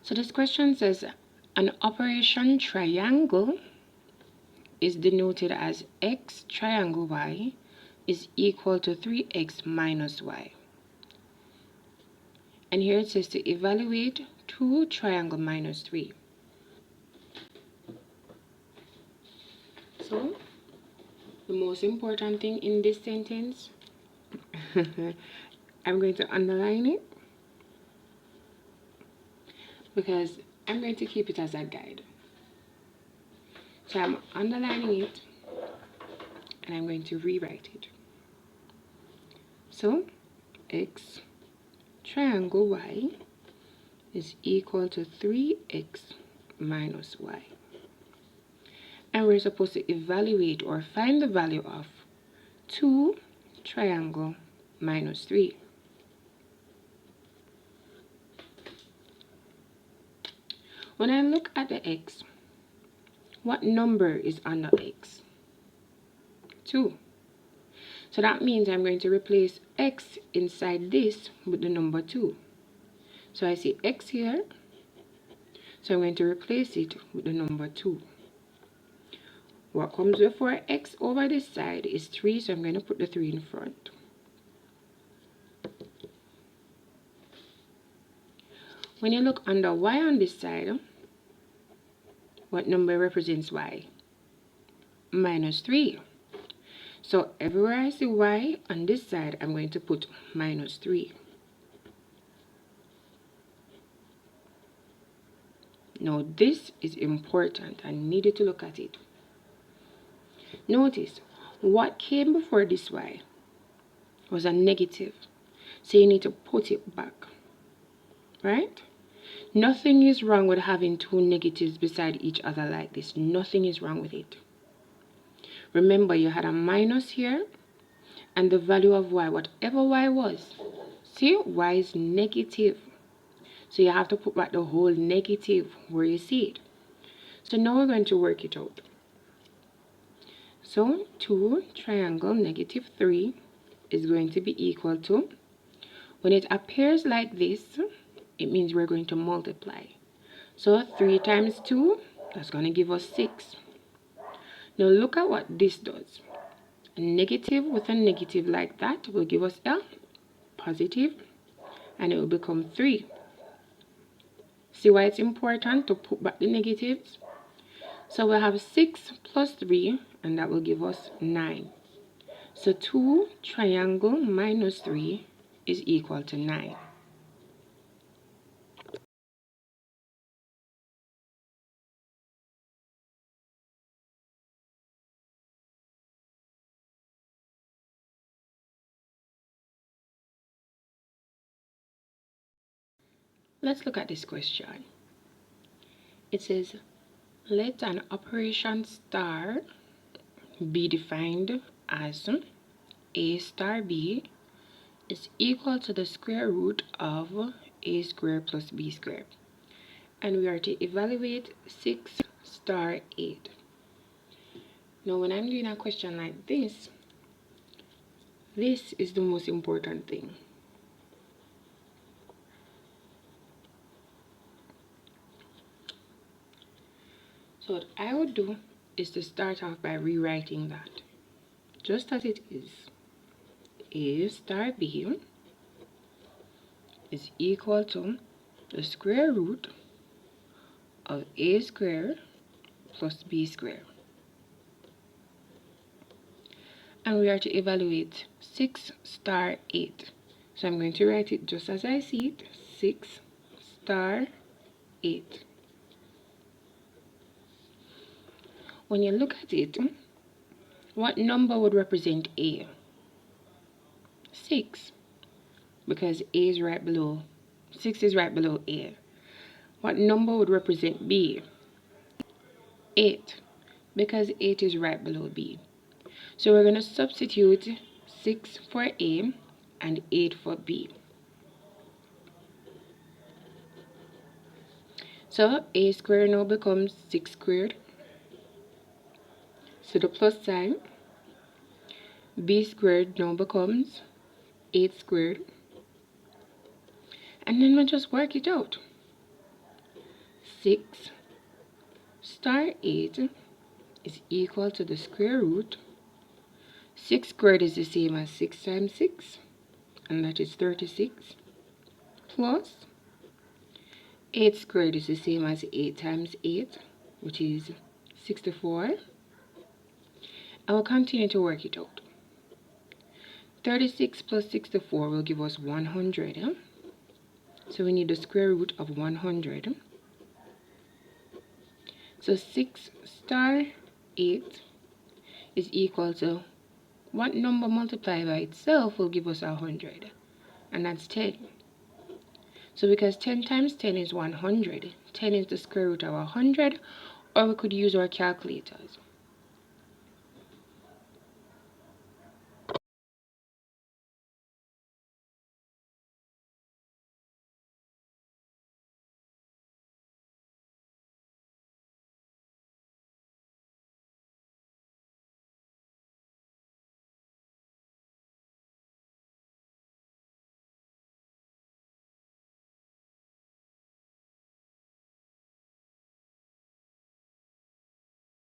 So this question says an operation triangle is denoted as x triangle y is equal to 3x minus y. And here it says to evaluate 2 triangle minus 3. So the most important thing in this sentence, I'm going to underline it because I'm going to keep it as a guide. So I'm underlining it and I'm going to rewrite it. So x triangle y is equal to 3x minus y. And we're supposed to evaluate or find the value of 2 triangle minus 3. When I look at the x, what number is under x? 2. So that means I'm going to replace x inside this with the number 2. So I see x here, so I'm going to replace it with the number 2. What comes before x over this side is 3, so I'm going to put the 3 in front. When you look under y on this side, what number represents y? Minus 3. So everywhere I see y on this side, I'm going to put minus 3. Now this is important. I needed to look at it. Notice, what came before this y was a negative. So you need to put it back. Right? Nothing is wrong with having 2 negatives beside each other like this. Nothing is wrong with it. Remember, you had a minus here, and the value of y, whatever y was, see, y is negative. So you have to put back the whole negative where you see it. So now we're going to work it out. So 2 triangle negative 3 is going to be equal to, when it appears like this, it means we're going to multiply. So 3 times 2, that's going to give us 6. Now look at what this does. A negative with a negative like that will give us a positive, and it will become 3. See why it's important to put back the negatives? So we'll have 6 plus 3, and that will give us 9. So 2 triangle minus 3 is equal to 9. Let's look at this question. It says, let an operation star be defined as a star b is equal to the square root of a squared plus b squared. And we are to evaluate 6 star 8. Now when I'm doing a question like this is the most important thing. So what I would do is to start off by rewriting that just as it is. A star b is equal to the square root of a squared plus b squared. And we are to evaluate 6 star 8. So I'm going to write it just as I see it, 6 star 8. When you look at it, what number would represent A? 6, because A is right below, 6 is right below A. What number would represent B? 8, because 8 is right below B. So we're going to substitute 6 for A and 8 for B. So A squared now becomes 6 squared. So the plus sign, b squared now becomes 8 squared. And then we just work it out. 6 star 8 is equal to the square root. 6 squared is the same as 6 times 6, and that is 36, plus 8 squared is the same as 8 times 8, which is 64. I will continue to work it out. 36 plus 64 will give us 100. So we need the square root of 100. So 6 star 8 is equal to what number multiplied by itself will give us 100? And that's 10. So because 10 times 10 is 100, 10 is the square root of 100, or we could use our calculators.